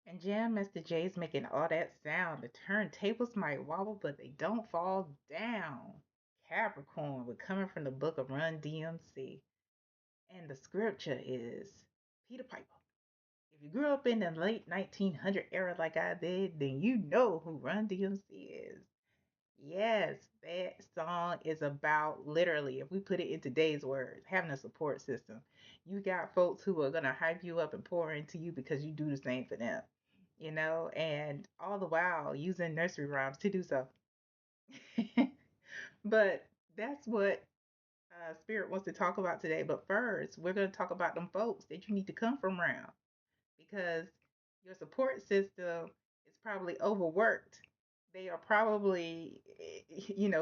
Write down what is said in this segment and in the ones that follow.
And Jam Master J's making all that sound. The turntables might wobble, but they don't fall down. Capricorn, we're coming from the book of Run DMC. And the scripture is Peter Piper. If you grew up in the late 1900 era like I did, then you know who Run DMC is. Yes, that song is about literally, if we put it in today's words, having a support system. You got folks who are going to hype you up and pour into you because you do the same for them, and all the while using nursery rhymes to do so. But that's what Spirit wants to talk about today. But first, we're going to talk about them folks that you need to come from around because your support system is probably overworked. They are probably,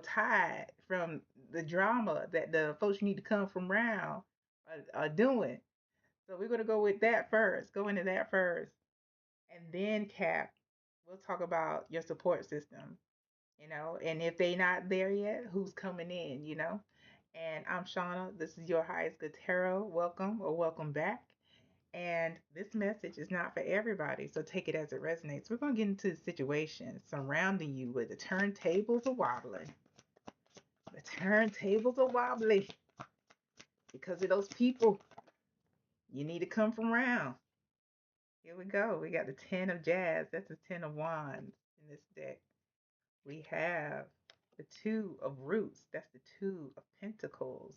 tired from the drama that the folks you need to come from around are doing. So we're going to go with that first, go into that first. And then, Cap, we'll talk about your support system, and if they not there yet, who's coming in. And I'm Shauna. This is your highest good tarot. Welcome or welcome back. And this message is not for everybody, so take it as it resonates. We're going to get into the situation surrounding you where the turntables are wobbling. The turntables are wobbly because of those people you need to come from around. Here we go. We got the 10 of jazz. That's the 10 of wands in this deck. We have the 2 of roots. That's the 2 of pentacles.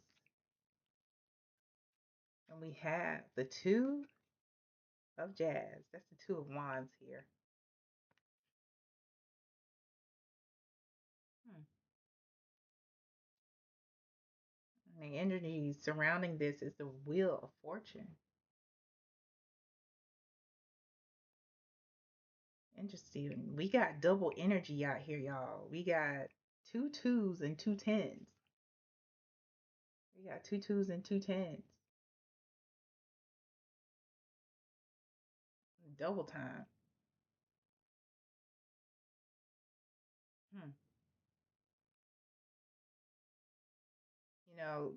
And we have the 2 of jazz. That's the 2 of wands here. Hmm. The energy surrounding this is the wheel of fortune. Interesting. We got double energy out here, y'all. We got two twos and two tens. We got two twos and two tens. Double time. Hmm.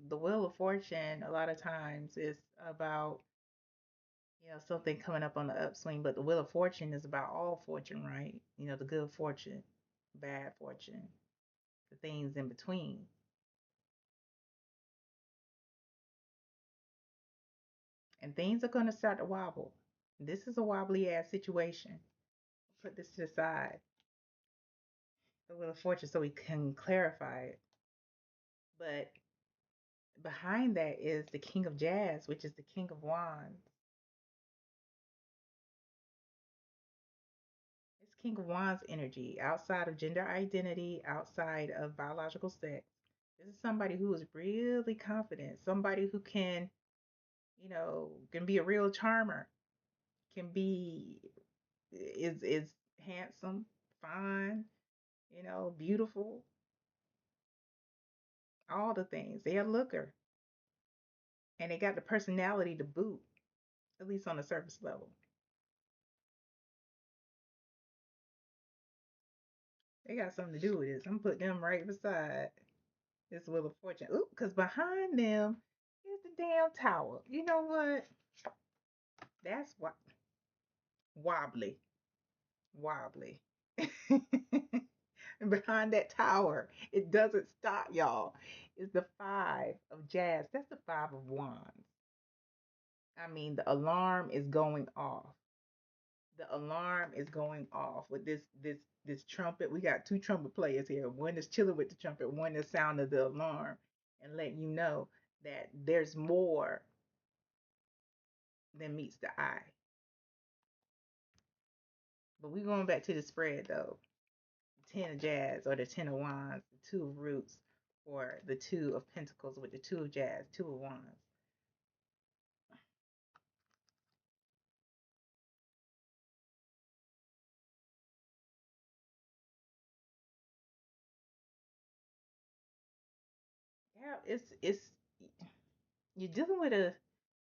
The wheel of fortune a lot of times is about, something coming up on the upswing, but the wheel of fortune is about all fortune, right? The good fortune, bad fortune, the things in between. And things are going to start to wobble. This is a wobbly ass situation. Put this to the side, the wheel of fortune, so we can clarify it. But behind that is the king of jazz, which is the king of wands. It's king of wands energy outside of gender identity, outside of biological sex. This is somebody who is really confident, somebody who can be a real charmer, can be is handsome, fine, beautiful, all the things. They're a looker, and they got the personality to boot, at least on the surface level. They got something to do with this. I'm putting them right beside this Wheel of Fortune. Ooh, because behind them is the damn tower. You know what? That's what wobbly, wobbly. And behind that tower, it doesn't stop, y'all. Is the 5 of jazz. That's the 5 of wands. I mean, the alarm is going off. The alarm is going off with this trumpet. We got two trumpet players here. One is chilling with the trumpet, one is sounding the alarm and letting you know that there's more than meets the eye. But we going back to the spread though. The 10 of jazz or the 10 of wands, the 2 of roots, or the 2 of pentacles with the 2 of jazz, 2 of wands. Yeah, it's you're dealing with a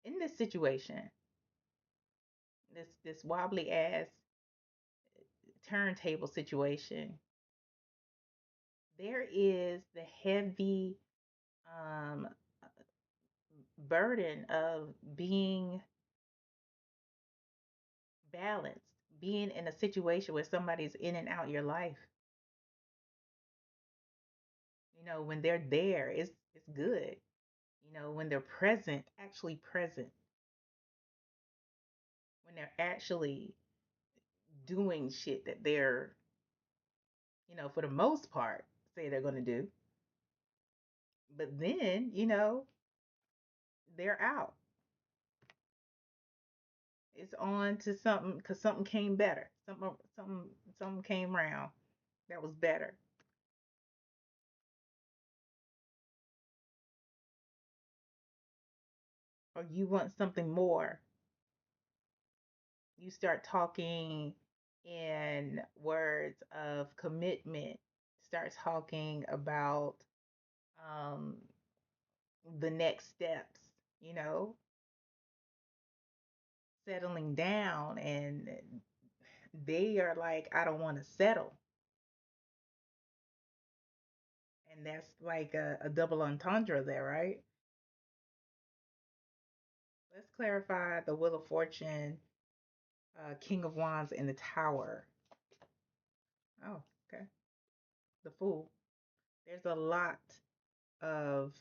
in this situation, this wobbly ass turntable situation. There is the heavy um, burden of being balanced, being in a situation where somebody's in and out your life, when they're there, it's good. When they're present, actually present, when they're actually doing shit that they're, for the most part, say they're going to do. But then, they're out. It's on to something because something came better. Something came around that was better. Or you want something more. You start talking in words of commitment. Start talking about um, the next steps, you know, settling down. And they are like, I don't want to settle. And that's like a double entendre there, right? Let's clarify the Wheel of Fortune, King of Wands, and the Tower. Oh, okay. The Fool. There's a lot of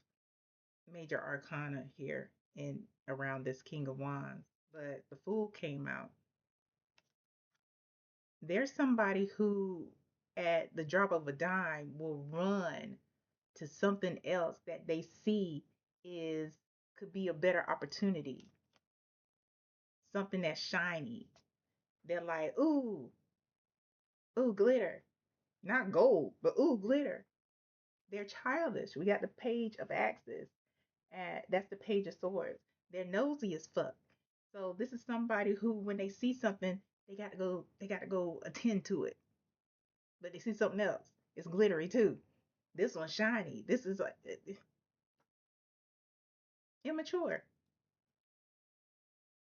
major arcana here in around this King of Wands, but the Fool came out. There's somebody who, at the drop of a dime, will run to something else that they see is could be a better opportunity, something that's shiny. They're like, ooh, glitter, not gold, but ooh, glitter. They're childish. We got the Page of Axes. That's the Page of Swords. They're nosy as fuck. So this is somebody who, when they see something, they got to go attend to it. But they see something else. It's glittery too. This one's shiny. This is like immature.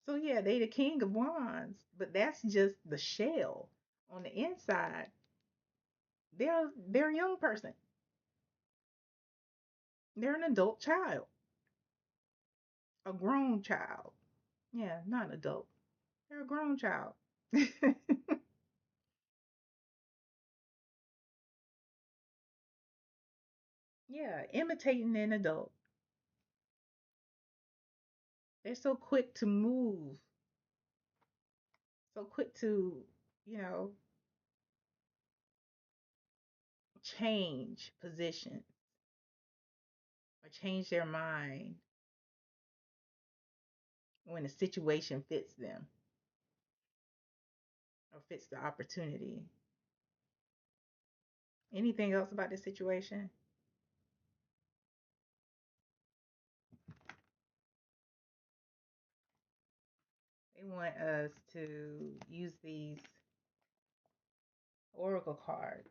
So yeah, they the King of Wands, but that's just the shell. On the inside, they're a young person. They're an adult child, a grown child. Yeah, not an adult. They're a grown child. Yeah, imitating an adult. They're so quick to move, so quick to, you know, change position or change their mind when the situation fits them or fits the opportunity. Anything else about this situation? They want us to use these oracle cards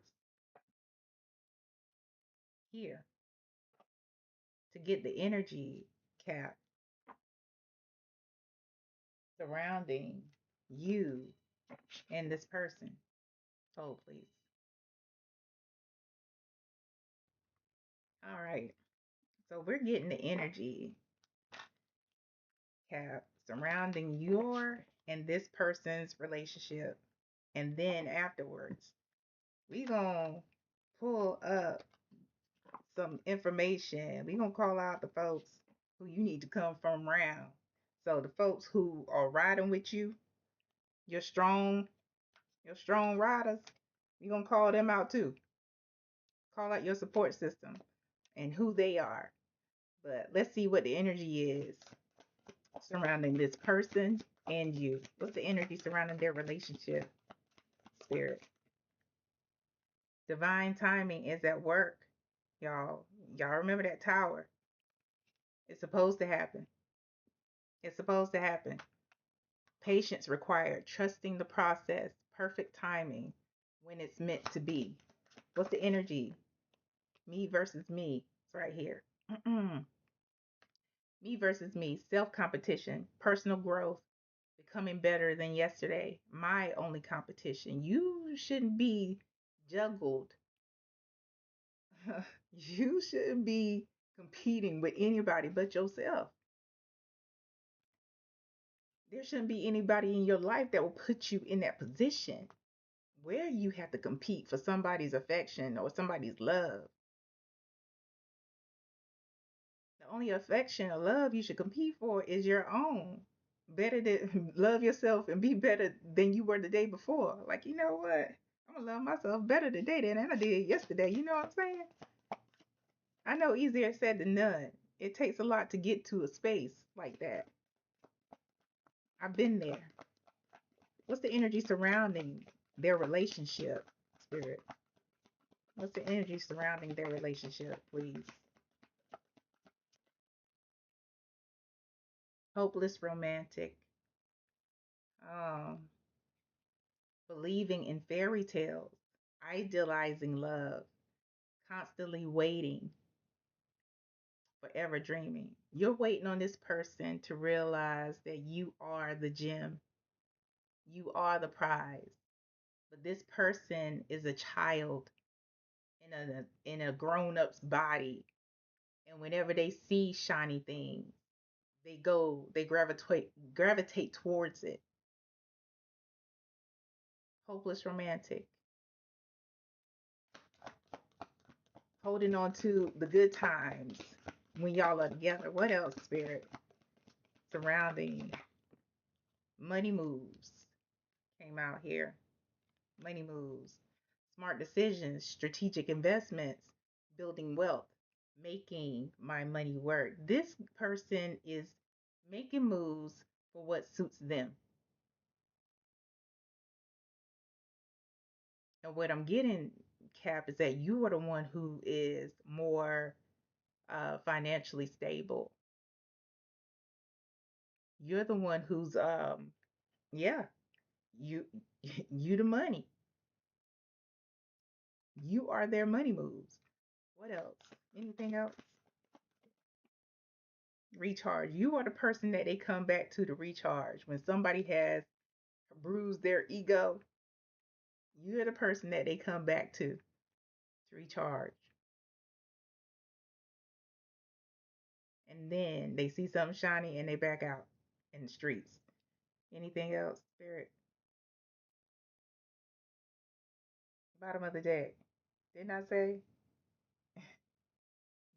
here to get the energy cap surrounding you and this person. Hold, please. All right. So we're getting the energy cap surrounding your and this person's relationship. And then afterwards, we going to pull up some information. We going to call out the folks who you need to come from around. So the folks who are riding with you, your strong, your strong riders, we going to call them out too. Call out your support system and who they are. But let's see what the energy is surrounding this person and you. What's the energy surrounding their relationship? Spirit. Divine timing is at work. Y'all remember that tower. It's supposed to happen. It's supposed to happen. Patience required, trusting the process, perfect timing when it's meant to be. What's the energy? Me versus me. It's right here. Me versus me, self competition, personal growth, becoming better than yesterday. My only competition. You shouldn't be juggled. You shouldn't be competing with anybody but yourself. There shouldn't be anybody in your life that will put you in that position where you have to compete for somebody's affection or somebody's love. The only affection or love you should compete for is your own. Better to love yourself and be better than you were the day before. Like, you know what? I'm gonna love myself better today than I did yesterday. You know what I'm saying? I know easier said than done. It takes a lot to get to a space like that. I've been there. What's the energy surrounding their relationship, Spirit? What's the energy surrounding their relationship, please? Hopeless romantic. Um, believing in fairy tales, idealizing love, constantly waiting, forever dreaming. You're waiting on this person to realize that you are the gem, you are the prize. But this person is a child in a grown-up's body, and whenever they see shiny things, they gravitate towards it. Hopeless romantic, holding on to the good times when y'all are together. What else, Spirit? Surrounding money moves came out here. Money moves, smart decisions, strategic investments, building wealth, making my money work. This person is making moves for what suits them. And what I'm getting, Cap, is that you are the one who is more financially stable. You're the one who's yeah, you you the money. You are their money moves. What else? Anything else? Recharge. You are the person that they come back to recharge. When somebody has bruised their ego, you're the person that they come back to recharge. And then they see something shiny and they back out in the streets. Anything else, Spirit? Bottom of the deck. Didn't I say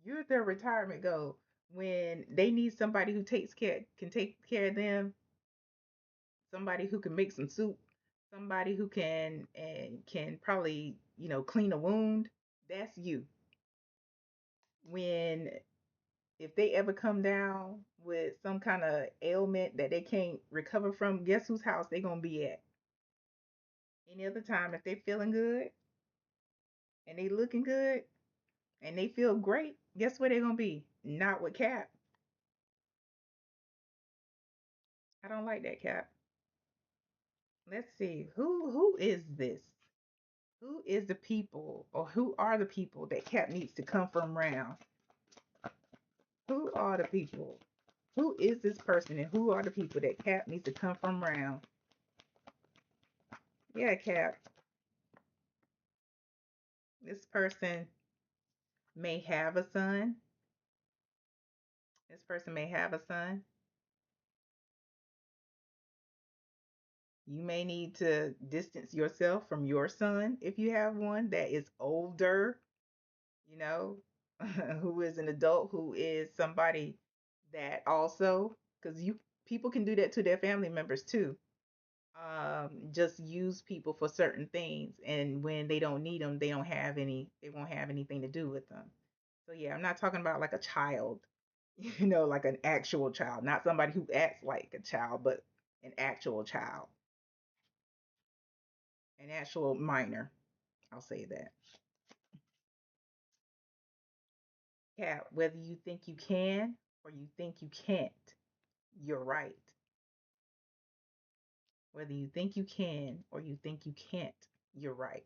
you're their retirement goal? When they need somebody who can take care of them, somebody who can make some soup, somebody who can probably, clean a wound, that's you. When if they ever come down with some kind of ailment that they can't recover from, guess whose house they gonna be at? Any other time, if they feeling good and they looking good and they feel great, guess where they gonna be? Not with Cap. I don't like that, Cap. Let's see. Who is this? Who is the people, or who are the people that Cap needs to come from around? Who are the people? Who is this person, and who are the people that Cap needs to come from around? Yeah, Cap. This person may have a son. This person may have a son. You may need to distance yourself from your son if you have one that is older, you know, who is an adult, who is somebody that also, because you people can do that to their family members too. Just use people for certain things, and when they don't need them, they won't have anything to do with them. So yeah, I'm not talking about like a child, like an actual child, not somebody who acts like a child, but an actual child, an actual minor. I'll say that. Yeah, whether you think you can or you think you can't, you're right. Whether you think you can or you think you can't, you're right.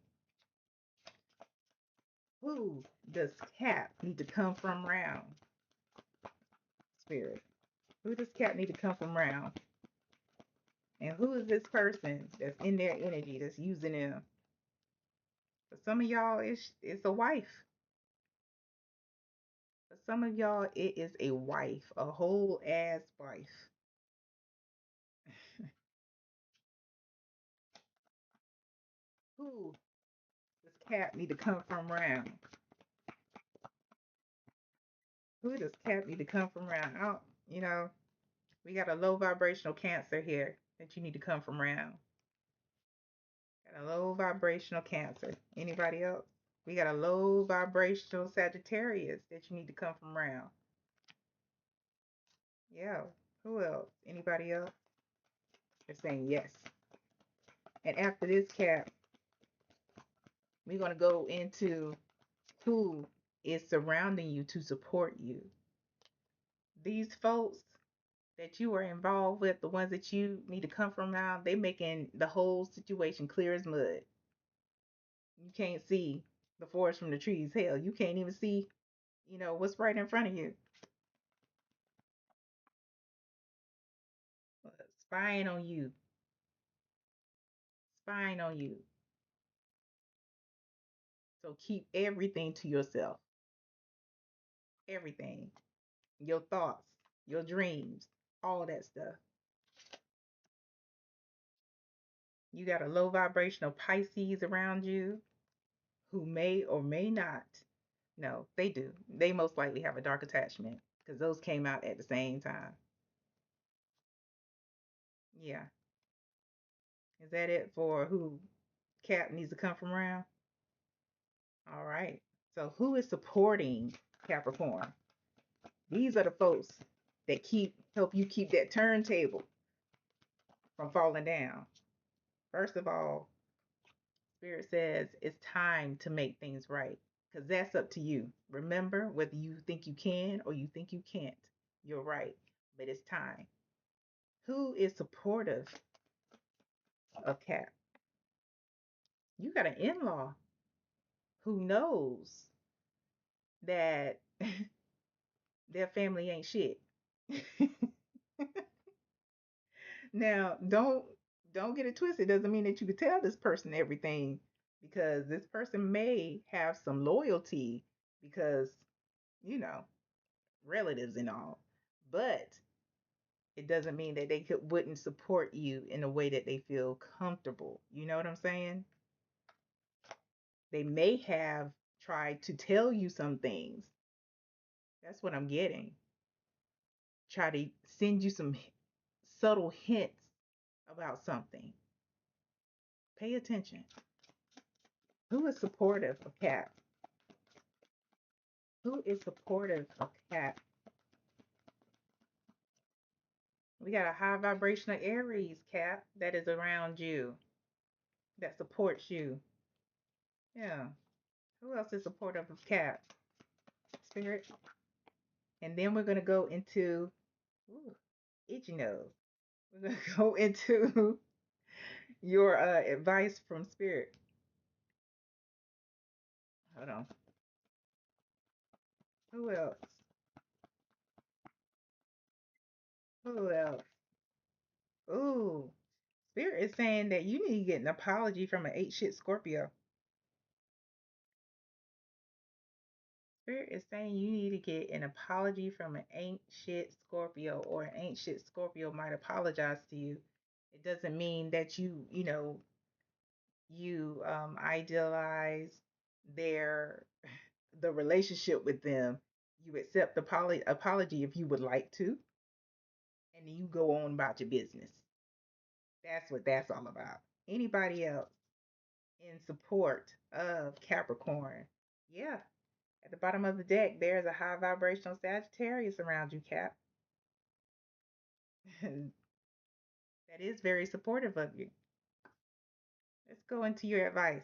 Who does Cap need to come from round, Spirit? Who does Cap need to come from round? And who is this person that's in their energy that's using them? For some of y'all, it's a wife. For some of y'all, it is a wife, a whole ass wife. Who does Cap need to come from around? Who does Cap need to come from around? Oh, you know, we got a low vibrational Cancer here that you need to come from around. Got a low vibrational Cancer. Anybody else? We got a low vibrational Sagittarius that you need to come from around. Yeah. Who else? Anybody else? They're saying yes. And after this, Cap, we're going to go into who is surrounding you to support you. These folks that you are involved with, the ones that you need to come from now, they making the whole situation clear as mud. You can't see the forest from the trees. Hell, you can't even see, what's right in front of you. Spying on you, spying on you. So keep everything to yourself. Everything. Your thoughts, your dreams, all that stuff. You got a low vibrational Pisces around you who may or may not. No, they do. They most likely have a dark attachment because those came out at the same time. Yeah. Is that it for who Cap needs to come from around? All right. So who is supporting Capricorn? These are the folks that help you keep that turntable from falling down. First of all, Spirit says it's time to make things right because that's up to you. Remember, whether you think you can or you think you can't, you're right, but it's time. Who is supportive of Cap? You got an in law who knows that their family ain't shit. Now, don't get it twisted. It doesn't mean that you could tell this person everything because this person may have some loyalty because, you know, relatives and all. But it doesn't mean that wouldn't support you in a way that they feel comfortable. You know what I'm saying? They may have tried to tell you some things. That's what I'm getting. Try to send you some subtle hints about something. Pay attention. Who is supportive of Cap? Who is supportive of Cap? We got a high vibrational Aries, Cap, that is around you, that supports you. Yeah. Who else is supportive of Cap? Spirit. And then we're going to go into, ooh, itchy nose. We're going to go into your advice from Spirit. Hold on. Who else? Who else? Ooh, Spirit is saying that you need to get an apology from an 8 shit Scorpio. Spirit is saying you need to get an apology from an ain't shit Scorpio, or an ain't shit Scorpio might apologize to you. It doesn't mean that you idealize their the relationship with them. You accept the apology if you would like to, and then you go on about your business. That's what that's all about. Anybody else in support of Capricorn? Yeah. At the bottom of the deck, there's a high vibrational Sagittarius around you, Cap. That is very supportive of you. Let's go into your advice.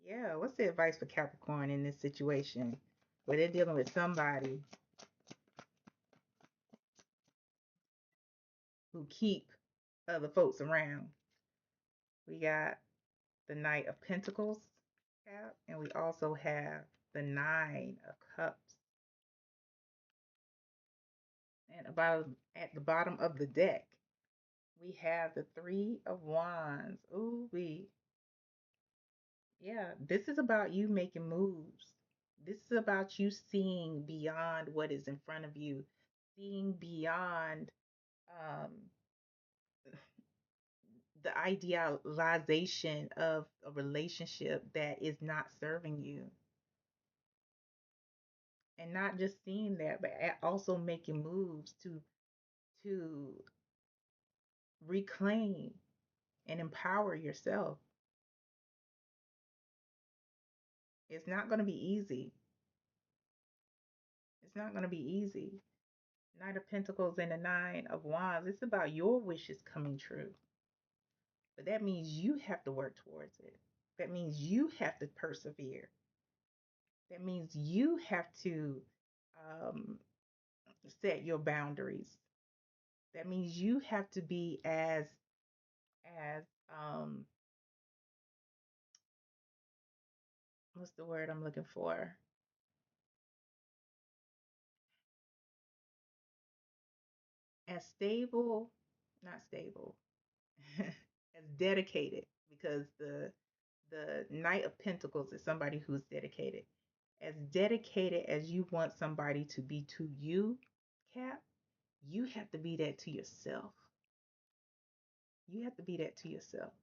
Yeah, what's the advice for Capricorn in this situation where they're dealing with somebody who keep other folks around? We got the Knight of Pentacles, Cap, and we also have the Nine of Cups. And about at the bottom of the deck, we have the Three of Wands. Ooh, yeah, this is about you making moves. This is about you seeing beyond what is in front of you, seeing beyond um, the idealization of a relationship that is not serving you, and not just seeing that, but also making moves to reclaim and empower yourself. It's not going to be easy. It's not going to be easy. Knight of Pentacles and the Nine of Wands, it's about your wishes coming true. But that means you have to work towards it. That means you have to persevere. That means you have to um, set your boundaries. That means you have to be as what's the word I'm looking for? As stable, not stable, as dedicated, because the Knight of Pentacles is somebody who's dedicated. As dedicated as you want somebody to be to you, Cap, you have to be that to yourself. You have to be that to yourself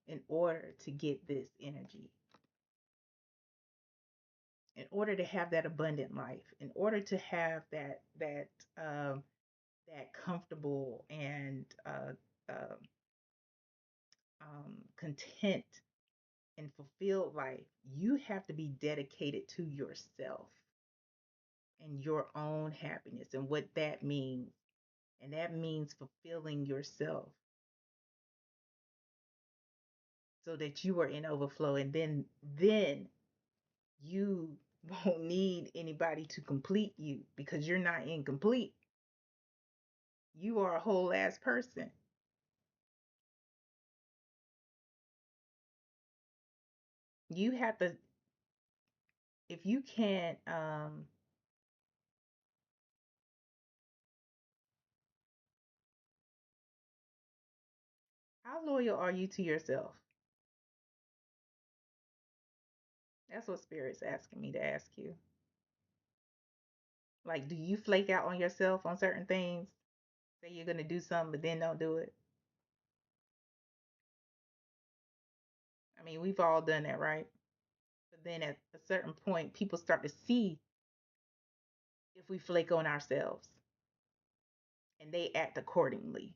in order to get this energy, in order to have that abundant life, in order to have that comfortable and uh, content and fulfilled life. You have to be dedicated to yourself and your own happiness and what that means. And that means fulfilling yourself so that you are in overflow. And then you won't need anybody to complete you because you're not incomplete. You are a whole ass person. You have to, if you can't, how loyal are you to yourself? That's what Spirit's asking me to ask you. Like, do you flake out on yourself on certain things? Say you're going to do something, but then don't do it? I mean, we've all done that, right? But then at a certain point, people start to see if we flake on ourselves and they act accordingly.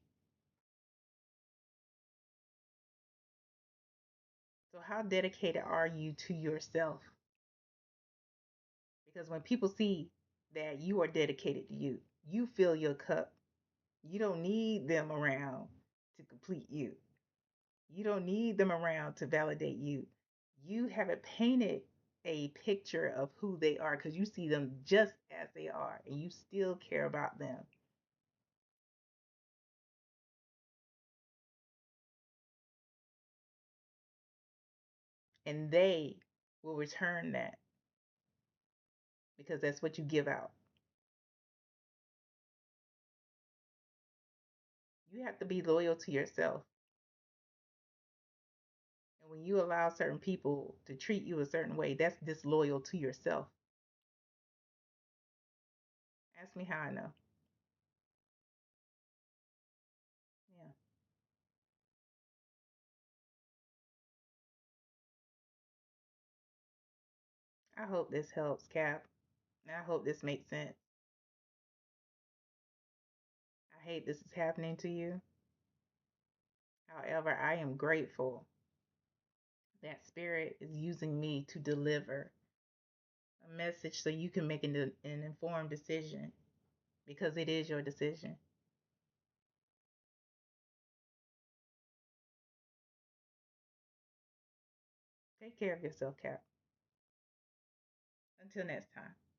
So, how dedicated are you to yourself? Because when people see that you are dedicated to you, you fill your cup. You don't need them around to complete you. You don't need them around to validate you. You haven't painted a picture of who they are because you see them just as they are and you still care about them. And they will return that because that's what you give out. You have to be loyal to yourself. And when you allow certain people to treat you a certain way, that's disloyal to yourself. Ask me how I know. Yeah. I hope this helps, Cap. And I hope this makes sense. I hate this is happening to you. However, I am grateful that Spirit is using me to deliver a message so you can make an informed decision because it is your decision. Take care of yourself, Cap. Until next time.